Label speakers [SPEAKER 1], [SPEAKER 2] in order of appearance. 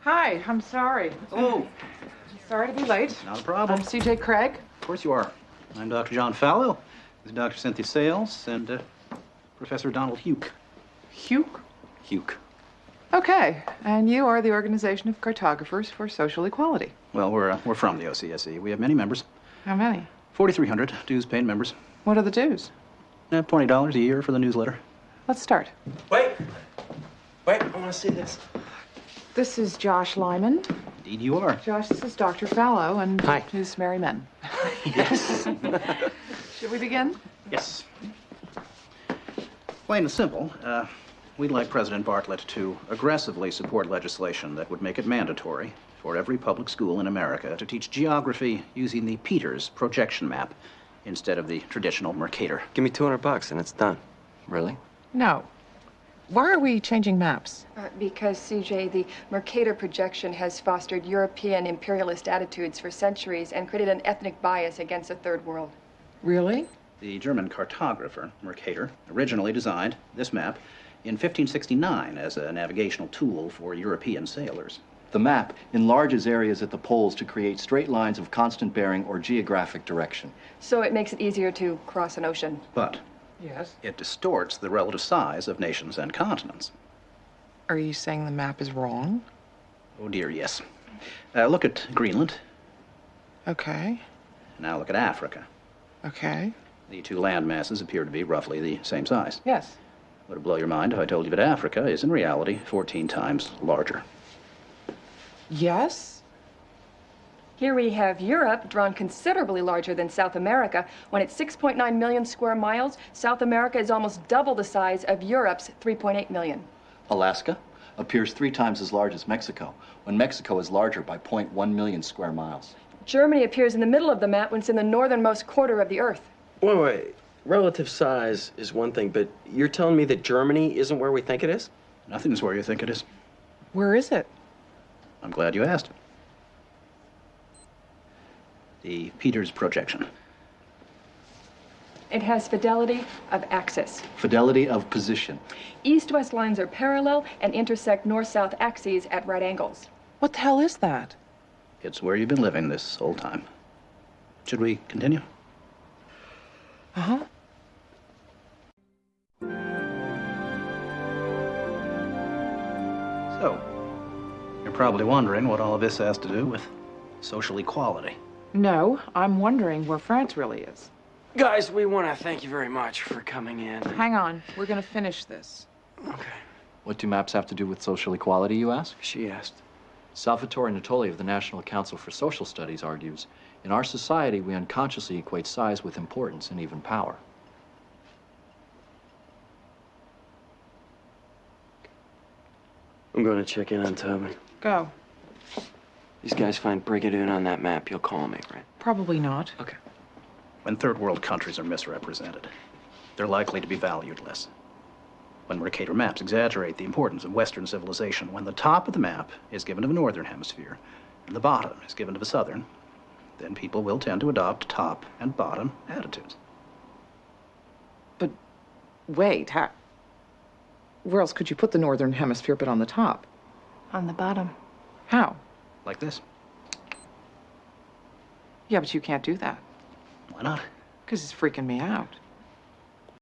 [SPEAKER 1] Hi, I'm sorry.
[SPEAKER 2] Hello.
[SPEAKER 1] Sorry to be late.
[SPEAKER 2] Not a problem.
[SPEAKER 1] I'm C.J. Craig.
[SPEAKER 2] Of course you are. I'm Dr. John Fallow. This is Dr. Cynthia Sales and Professor Donald Huke.
[SPEAKER 1] Hugh?
[SPEAKER 2] Huke.
[SPEAKER 1] Okay, and you are the Organization of Cartographers for Social Equality.
[SPEAKER 2] Well, we're from the OCSE. We have many members.
[SPEAKER 1] How many?
[SPEAKER 2] 4,300 dues-paying members.
[SPEAKER 1] What are the dues?
[SPEAKER 2] $20 a year for the newsletter.
[SPEAKER 1] Let's start.
[SPEAKER 3] Wait, I want to see this.
[SPEAKER 1] This is Josh Lyman.
[SPEAKER 2] Indeed you are.
[SPEAKER 1] Josh, this is Dr. Fallow, and
[SPEAKER 3] Hi.
[SPEAKER 1] his merry men.
[SPEAKER 2] Yes.
[SPEAKER 1] Should we begin?
[SPEAKER 2] Yes. Plain and simple, we'd like President Bartlett to aggressively support legislation that would make it mandatory for every public school in America to teach geography using the Peters projection map instead of the traditional mercator.
[SPEAKER 3] Give me $200 and it's done.
[SPEAKER 4] Really?
[SPEAKER 1] No. Why are we changing maps?
[SPEAKER 5] Because, CJ, the mercator projection has fostered European imperialist attitudes for centuries and created an ethnic bias against the Third World.
[SPEAKER 1] Really?
[SPEAKER 2] The German cartographer, Mercator, originally designed this map in 1569 as a navigational tool for European sailors.
[SPEAKER 4] The map enlarges areas at the poles to create straight lines of constant bearing or geographic direction.
[SPEAKER 5] So it makes it easier to cross an ocean.
[SPEAKER 2] But
[SPEAKER 1] Yes.
[SPEAKER 2] it distorts the relative size of nations and continents.
[SPEAKER 1] Are you saying the map is wrong?
[SPEAKER 2] Oh dear, yes. Look at Greenland.
[SPEAKER 1] Okay.
[SPEAKER 2] Now look at Africa.
[SPEAKER 1] Okay.
[SPEAKER 2] The two land masses appear to be roughly the same size.
[SPEAKER 1] Yes.
[SPEAKER 2] Would it blow your mind if I told you that Africa is in reality 14 times larger?
[SPEAKER 1] Yes?
[SPEAKER 5] Here we have Europe drawn considerably larger than South America. When it's 6.9 million square miles, South America is almost double the size of Europe's 3.8 million.
[SPEAKER 4] Alaska appears 3 times as large as Mexico, when Mexico is larger by 0.1 million square miles.
[SPEAKER 5] Germany appears in the middle of the map when it's in the northernmost quarter of the Earth.
[SPEAKER 3] Wait. Relative size is one thing, but you're telling me that Germany isn't where we think it is?
[SPEAKER 2] Nothing's where you think it is.
[SPEAKER 1] Where is it?
[SPEAKER 2] I'm glad you asked. The Peters projection.
[SPEAKER 5] It has fidelity of axis.
[SPEAKER 4] Fidelity of position.
[SPEAKER 5] East-west lines are parallel and intersect north-south axes at right angles.
[SPEAKER 1] What the hell is that?
[SPEAKER 2] It's where you've been living this whole time. Should we continue?
[SPEAKER 1] Uh-huh.
[SPEAKER 2] So, you're probably wondering what all of this has to do with social equality.
[SPEAKER 1] No, I'm wondering where France really is.
[SPEAKER 3] Guys, we want to thank you very much for coming in.
[SPEAKER 1] Hang on, we're gonna finish this.
[SPEAKER 3] Okay.
[SPEAKER 4] What do maps have to do with social equality, you ask?
[SPEAKER 3] She asked.
[SPEAKER 4] Salvatore Natoli of the National Council for Social Studies argues, in our society, we unconsciously equate size with importance and even power.
[SPEAKER 3] I'm going to check in on Toby.
[SPEAKER 1] Go.
[SPEAKER 3] These guys find Brigadoon on that map. You'll call me, right?
[SPEAKER 1] Probably not.
[SPEAKER 3] Okay.
[SPEAKER 2] When third world countries are misrepresented, they're likely to be valued less. When Mercator maps exaggerate the importance of Western civilization, when the top of the map is given to the northern hemisphere and the bottom is given to the southern, then people will tend to adopt top and bottom attitudes.
[SPEAKER 1] But wait, where else could you put the northern hemisphere but on the top?
[SPEAKER 5] On the bottom.
[SPEAKER 1] How?
[SPEAKER 2] Like this.
[SPEAKER 1] Yeah, but you can't do that.
[SPEAKER 2] Why not?
[SPEAKER 1] Because it's freaking me out.